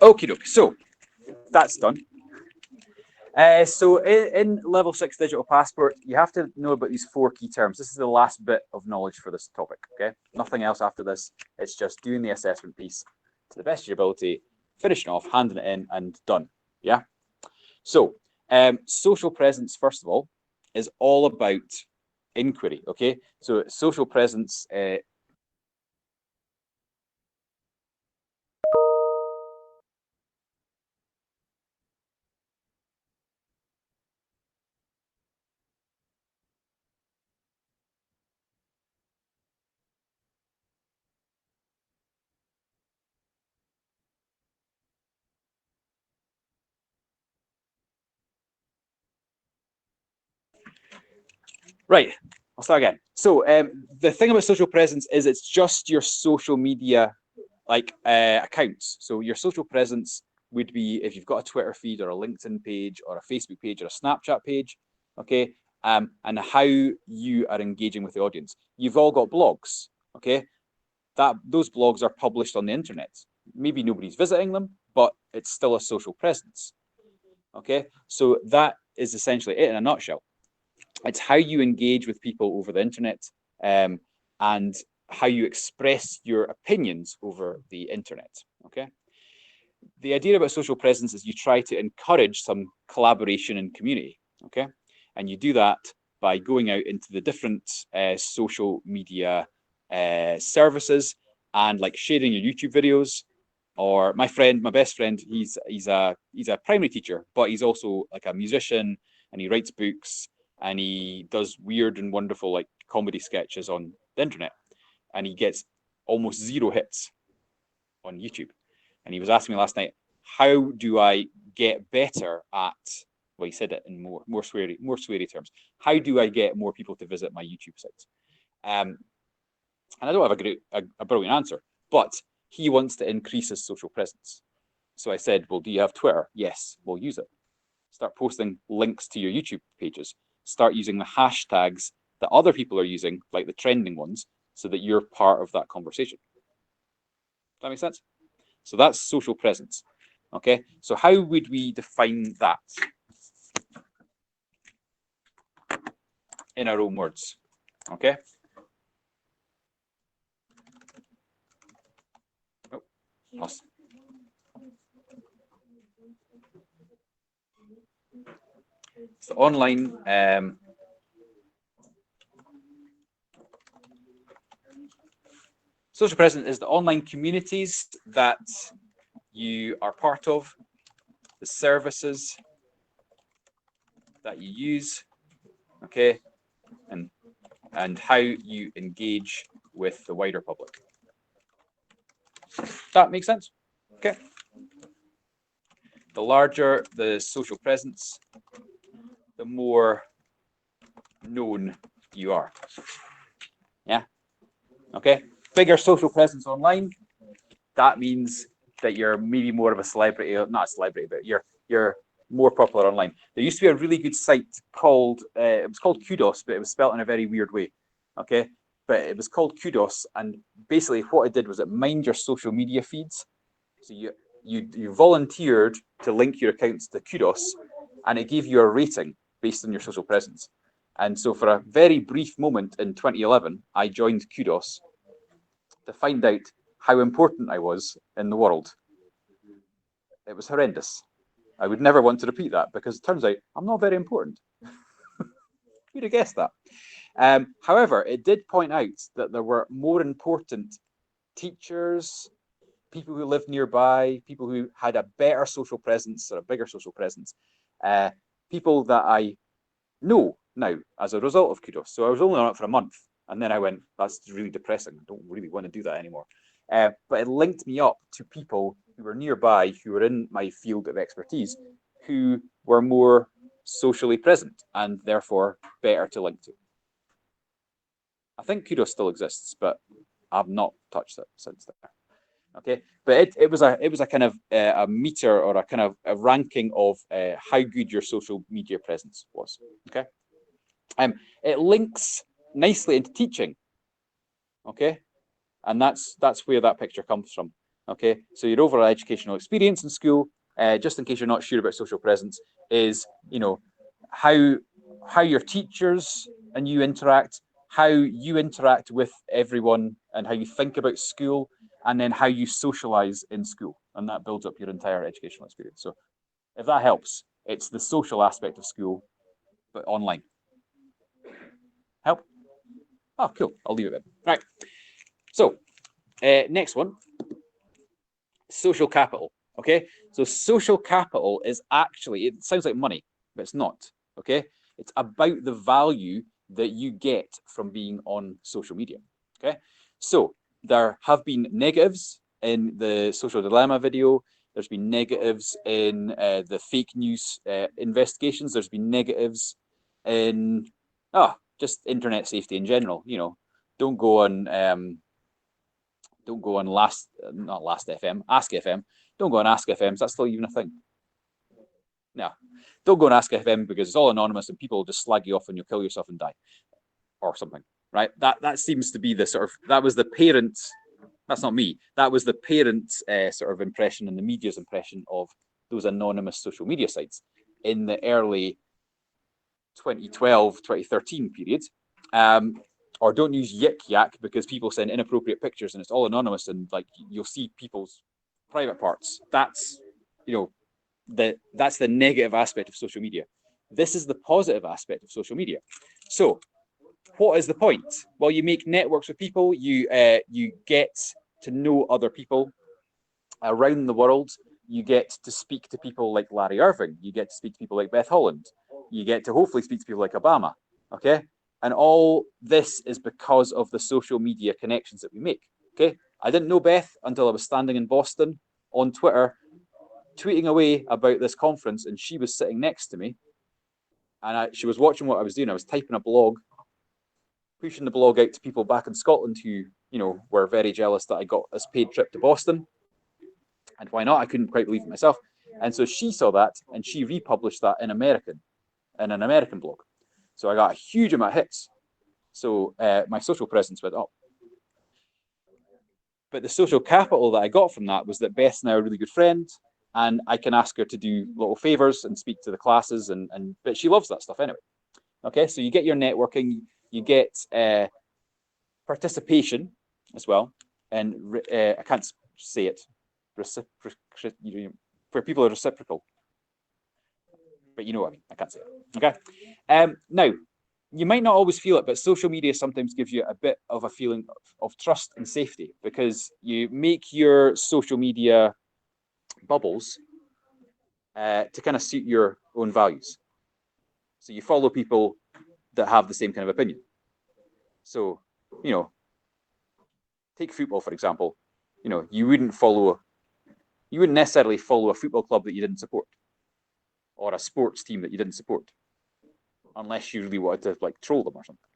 Okie dokie. So that's done. So in level 6 digital passport, you have to know about these 4 key terms. This is the last bit of knowledge for this topic. Okay, nothing else after this. It's just doing the assessment piece to the best of your ability, finishing off, handing it in, and done. Yeah. So social presence, first of all, is all about inquiry. Okay, so social presence. Right, I'll start again. So the thing about social presence is it's just your social media accounts. So your social presence would be if you've got a Twitter feed or a LinkedIn page or a Facebook page or a Snapchat page, okay, and how you are engaging with the audience. You've all got blogs, okay. Those blogs are published on the internet. Maybe nobody's visiting them, but it's still a social presence. Okay, so that is essentially it in a nutshell. It's how you engage with people over the internet, and how you express your opinions over the internet. Okay. The idea about social presence is you try to encourage some collaboration and community. Okay. And you do that by going out into the different social media services and like sharing your YouTube videos. Or my best friend, he's a primary teacher, but he's also like a musician, and he writes books, and he does weird and wonderful like comedy sketches on the internet, and he gets almost 0 hits on YouTube. And he was asking me last night, how do I get better at? Well, he said it in more sweary terms. How do I get more people to visit my YouTube sites? And I don't have a brilliant answer, but he wants to increase his social presence. So I said, well, do you have Twitter? Yes, we'll use it. Start posting links to your YouTube pages. Start using the hashtags that other people are using, like the trending ones, so that you're part of that conversation. Does that make sense? So that's social presence. Okay, so how would we define that in our own words? Okay. Oh, lost. So online social presence is the online communities that you are part of, the services that you use, okay, and how you engage with the wider public. That makes sense? Okay. The larger the social presence, the more known you are. Yeah. Okay. Bigger social presence online. That means that you're maybe more of a celebrity, not a celebrity, but you're more popular online. There used to be a really good site called it was called Kudos, but it was spelled in a very weird way. Okay. But it was called Kudos, and basically what it did was it mined your social media feeds. So you volunteered to link your accounts to Kudos, and it gave you a rating based on your social presence. And so for a very brief moment in 2011, I joined Kudos to find out how important I was in the world. It was horrendous. I would never want to repeat that because it turns out I'm not very important. Who'd have guessed that? However, it did point out that there were more important teachers, people who lived nearby, people who had a better social presence or a bigger social presence, people that I know now as a result of Kudos. So I was only on it for a month, and then I went, that's really depressing. I don't really want to do that anymore. But it linked me up to people who were nearby, who were in my field of expertise, who were more socially present and therefore better to link to. I think Kudos still exists, but I've not touched it since then. Okay, but it was a kind of a meter or a kind of a ranking of how good your social media presence was. Okay, it links nicely into teaching. Okay, and that's where that picture comes from. Okay, so your overall educational experience in school, just in case you're not sure about social presence, is how your teachers and you interact, how you interact with everyone, and how you think about school, and then how you socialize in school, and that builds up your entire educational experience. So, if that helps, it's the social aspect of school, but online. Help? Oh, cool. I'll leave it then. Right. So, next one, social capital. Okay, so social capital is actually, it sounds like money, but it's not. Okay, it's about the value that you get from being on social media. Okay, so there have been negatives in the social dilemma video. There's been negatives in the fake news investigations. There's been negatives in just internet safety in general. Don't go on not last FM, Ask FM. Don't go on Ask FM. Is that still even a thing? No. Don't go on Ask FM because it's all anonymous and people will just slag you off and you'll kill yourself and die or something, right? That seems to be the sort of, that was the parents, that's not me, that was the parents' sort of impression and the media's impression of those anonymous social media sites in the early 2012, 2013 period. Or don't use Yik Yak because people send inappropriate pictures and it's all anonymous and like you'll see people's private parts. That's that's the negative aspect of social media. This is the positive aspect of social media. So what is the point? Well, you make networks with people, you get to know other people around the world. You get to speak to people like Larry Irving. You get to speak to people like Beth Holland. You get to hopefully speak to people like Obama. Okay. And all this is because of the social media connections that we make. Okay. I didn't know Beth until I was standing in Boston on Twitter, tweeting away about this conference, and she was sitting next to me. And she was watching what I was doing. I was typing a blog, pushing the blog out to people back in Scotland who, were very jealous that I got this paid trip to Boston. And why not? I couldn't quite believe it myself. And so she saw that and she republished that in an American blog. So I got a huge amount of hits. So my social presence went up. But the social capital that I got from that was that Beth's now a really good friend, and I can ask her to do little favors and speak to the classes, but she loves that stuff anyway. Okay, so you get your networking, you get participation as well, and I can't say it, where people are reciprocal, but you know what I mean. I can't say it. Okay, now you might not always feel it, but social media sometimes gives you a bit of a feeling of trust and safety because you make your social media bubbles to kind of suit your own values. So you follow people that have the same kind of opinion. So, take football, for example. You wouldn't necessarily follow a football club that you didn't support or a sports team that you didn't support unless you really wanted to like troll them or something.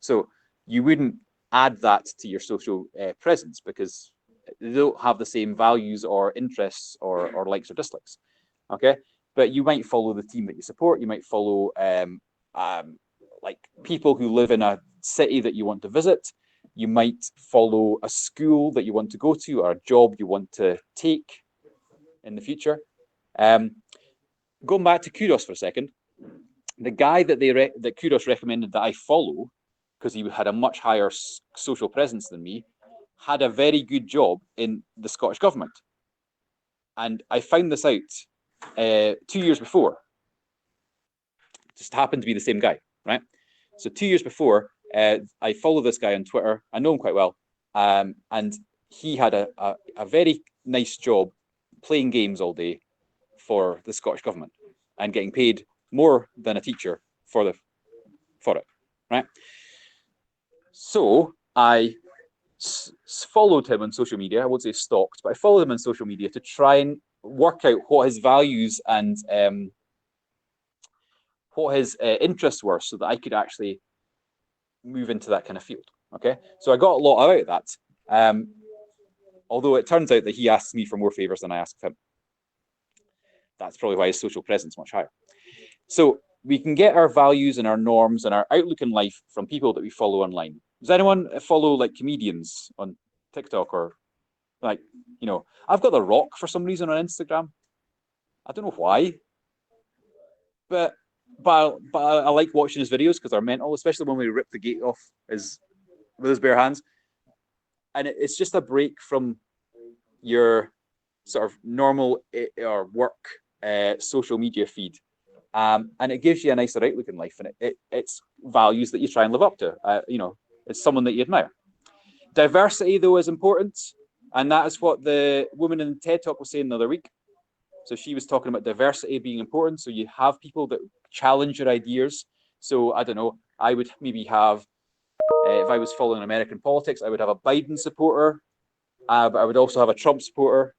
So you wouldn't add that to your social presence because they don't have the same values or interests or likes or dislikes. Okay, but you might follow the team that you support. You might follow like people who live in a city that you want to visit. You might follow a school that you want to go to or a job you want to take in the future. Going back to Kudos for a second, the guy that that Kudos recommended that I follow, because he had a much higher social presence than me, had a very good job in the Scottish government. And I found this out 2 years before. Just happened to be the same guy, right? So 2 years before, I follow this guy on Twitter. I know him quite well. And he had a very nice job playing games all day for the Scottish government and getting paid more than a teacher for it, right? So I followed him on social media. I won't say stalked, but I followed him on social media to try and work out what his values and what his interests were so that I could actually move into that kind of field. Okay, so I got a lot out of that. Although it turns out that he asks me for more favors than I ask him. That's probably why his social presence is much higher. So we can get our values and our norms and our outlook in life from people that we follow online. Does anyone follow like comedians on TikTok or Like, I've got The Rock for some reason on Instagram. I don't know why, but I like watching his videos because they're mental, especially when we rip the gate off with his bare hands. And it's just a break from your sort of normal or work social media feed. And it gives you a nicer outlook in life, and it's values that you try and live up to. It's someone that you admire. Diversity, though, is important, and that is what the woman in the TED Talk was saying the other week. So she was talking about diversity being important. So you have people that challenge your ideas. So I don't know, I would maybe have, if I was following American politics, I would have a Biden supporter, but I would also have a Trump supporter,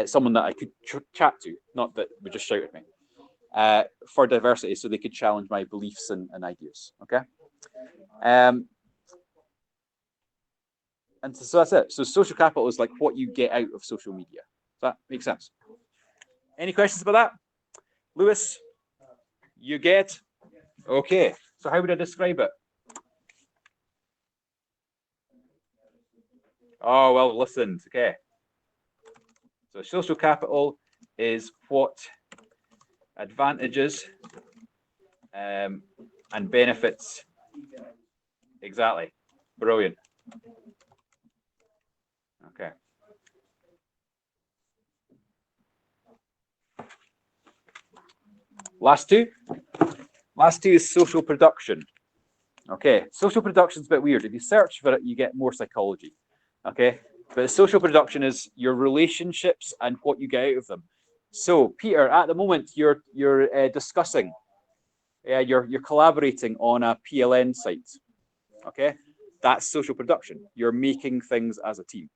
someone that I could chat to, not that would just shout at me, for diversity, so they could challenge my beliefs and ideas. Okay. And so that's it. So social capital is like what you get out of social media. Does that make sense? Any questions about that? Lewis, you get? Okay. So how would I describe it? Oh, well, listen. Okay. So social capital is what advantages and benefits. Exactly. Brilliant. Okay. Last two is social production. Okay, social production is a bit weird. If you search for it, you get more psychology. Okay, but social production is your relationships and what you get out of them. So, Peter, at the moment, you're discussing, you're collaborating on a PLN site. Okay, that's social production. You're making things as a team.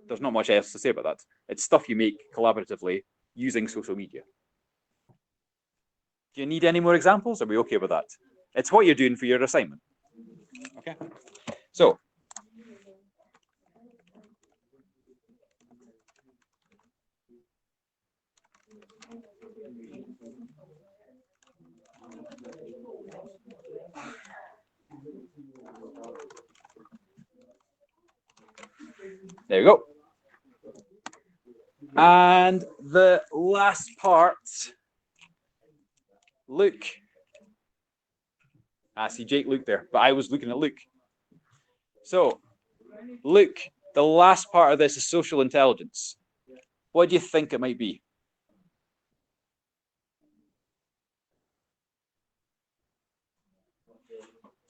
There's not much else to say about that. It's stuff you make collaboratively using social media. Do you need any more examples? Are we okay with that? It's what you're doing for your assignment. Okay. So, there you go. And the last part, Luke. I see Jake Luke there, but I was looking at Luke. So, Luke, the last part of this is social intelligence. What do you think it might be?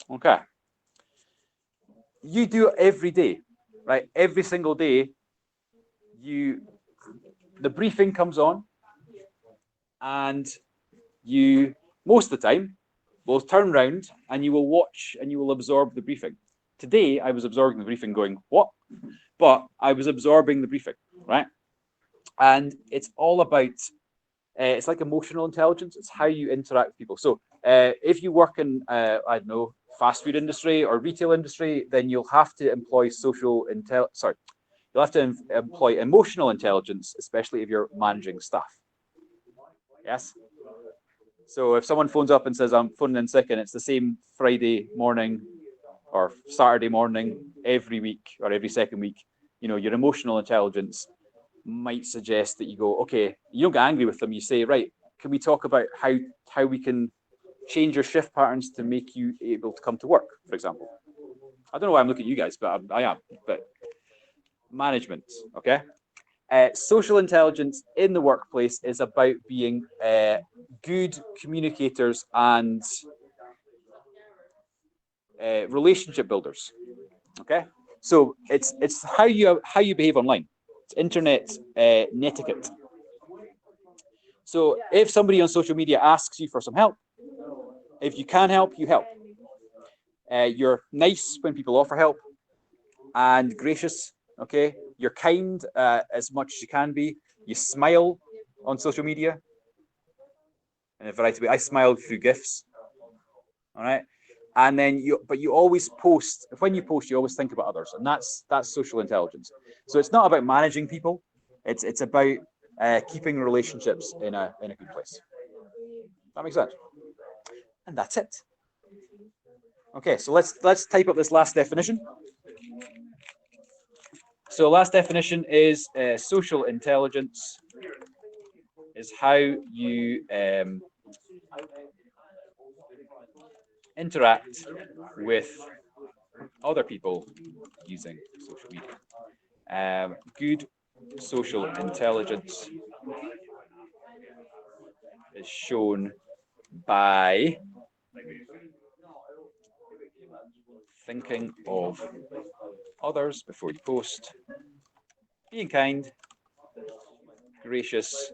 Okay. You do it every day, right? Every single day, the briefing comes on, and you, most of the time, will turn around and you will watch and you will absorb the briefing. Today, I was absorbing the briefing going, what? But I was absorbing the briefing, right? And it's all about, it's like emotional intelligence. It's how you interact with people. So if you work in, I don't know, fast food industry or retail industry, then you'll have to employ you'll have to employ emotional intelligence, especially if you're managing staff. Yes? So if someone phones up and says, I'm phoning in sick, and it's the same Friday morning or Saturday morning every week or every second week, your emotional intelligence might suggest that you go, okay, you don't get angry with them. You say, right, can we talk about how we can change your shift patterns to make you able to come to work, for example? I don't know why I'm looking at you guys, but I am. But management, okay? Social intelligence in the workplace is about being good communicators and relationship builders. Okay, so it's how you behave online. It's internet netiquette. So if somebody on social media asks you for some help, if you can help, you help. You're nice when people offer help, and gracious. Okay, you're kind as much as you can be. You smile on social media in a variety of ways. I smile through GIFs. All right. And then you always post. When you post, you always think about others, and that's social intelligence. So it's not about managing people. It's about keeping relationships in a good place. That makes sense. And that's it. Okay, so let's type up this last definition. So last definition is social intelligence is how you interact with other people using social media. Good social intelligence is shown by thinking of others before you post, being kind, gracious,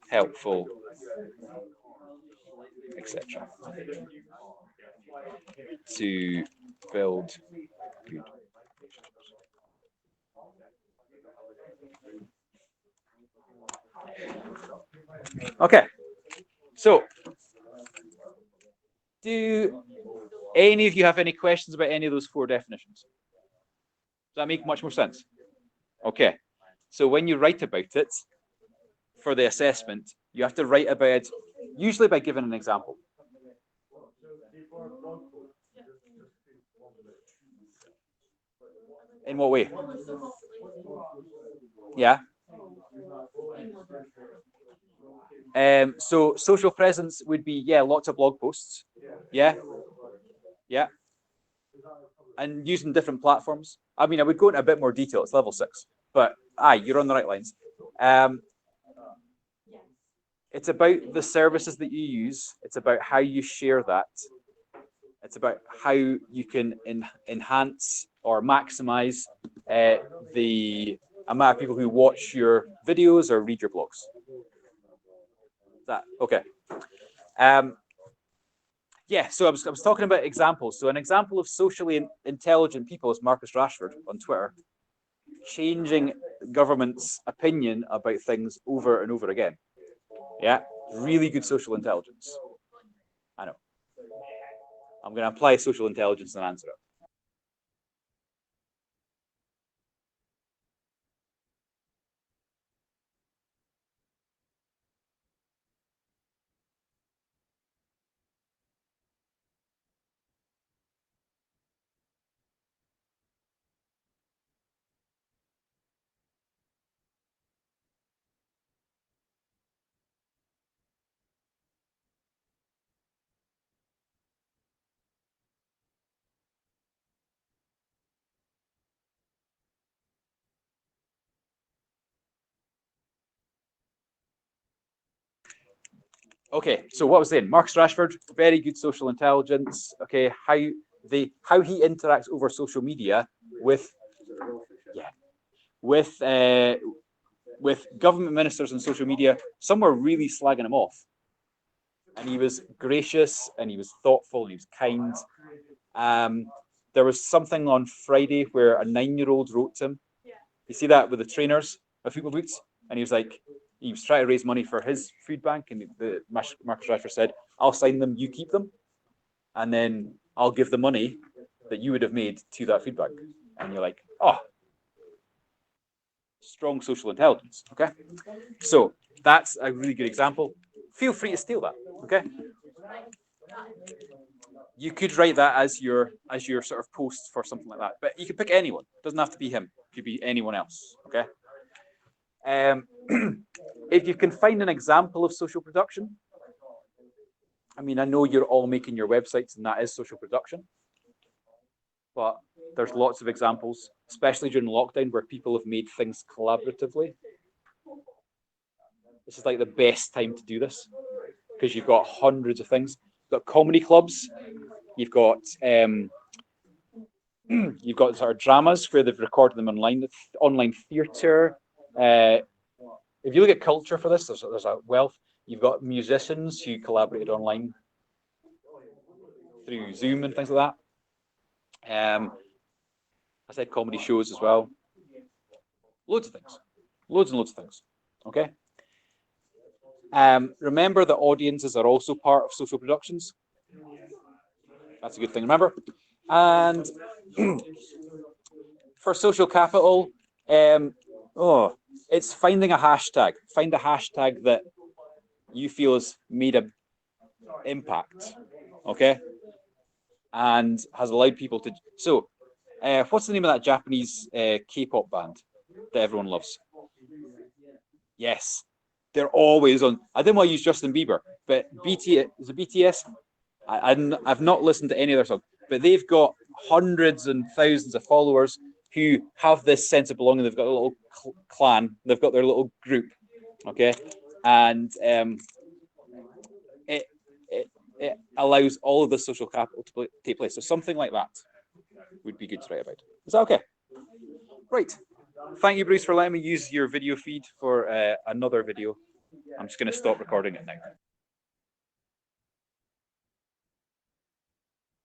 helpful, etc. To build good relationships. Okay, so do any of you have any questions about any of those four definitions? Does that make much more sense? Okay, so when you write about it for the assessment, you have to write about it usually by giving an example. In what way? Yeah. So social presence would be, yeah, lots of blog posts. Yeah. Yeah. And using different platforms. I mean, I would go into a bit more detail. It's level 6, but you're on the right lines. It's about the services that you use. It's about how you share that. It's about how you can enhance or maximize the amount of people who watch your videos or read your blogs. That okay? Yeah. So I was talking about examples. So an example of socially intelligent people is Marcus Rashford on Twitter, changing government's opinion about things over and over again. Yeah, really good social intelligence. I know. I'm going to apply social intelligence and answer it. Okay, so what was saying? Marcus Rashford, very good social intelligence. Okay, how he interacts over social media with with government ministers on social media. Some were really slagging him off, and he was gracious and he was thoughtful and he was kind. There was something on Friday where a 9-year-old wrote to him. You see that with the trainers of football boots, and he was trying to raise money for his food bank, and the Marcus Rashford said, "I'll sign them, you keep them, and then I'll give the money that you would have made to that food bank." And you're like, "Oh, strong social intelligence." Okay, so that's a really good example. Feel free to steal that. Okay, you could write that as your sort of post for something like that, but you could pick anyone. It doesn't have to be him. It could be anyone else. Okay. If you can find an example of social production, I mean, I know you're all making your websites and that is social production, but there's lots of examples, especially during lockdown, where people have made things collaboratively. This is like the best time to do this because you've got hundreds of things. You've got comedy clubs, you've got sort of dramas where they've recorded them online theatre. If you look at culture for this, there's a wealth. You've got musicians who collaborated online through Zoom and things like that. I said comedy shows as well. Loads of things. Loads and loads of things. Okay. Remember that audiences are also part of social productions. That's a good thing to remember. And for social capital, it's finding a hashtag. Find a hashtag that you feel has made an impact. Okay. And has allowed people to. So, what's the name of that Japanese K-pop band? that everyone loves. Yes, they're always on. I didn't want to use Justin Bieber, but is it BTS? I've not listened to any of their songs, but they've got hundreds and thousands of followers who have this sense of belonging. They've got a little clan. They've got their little group. Okay, and it, it allows all of the social capital to take place. So something like that would be good to write about. Is that okay? Right. Thank you, Bruce, for letting me use your video feed for another video. I'm just going to stop recording it now.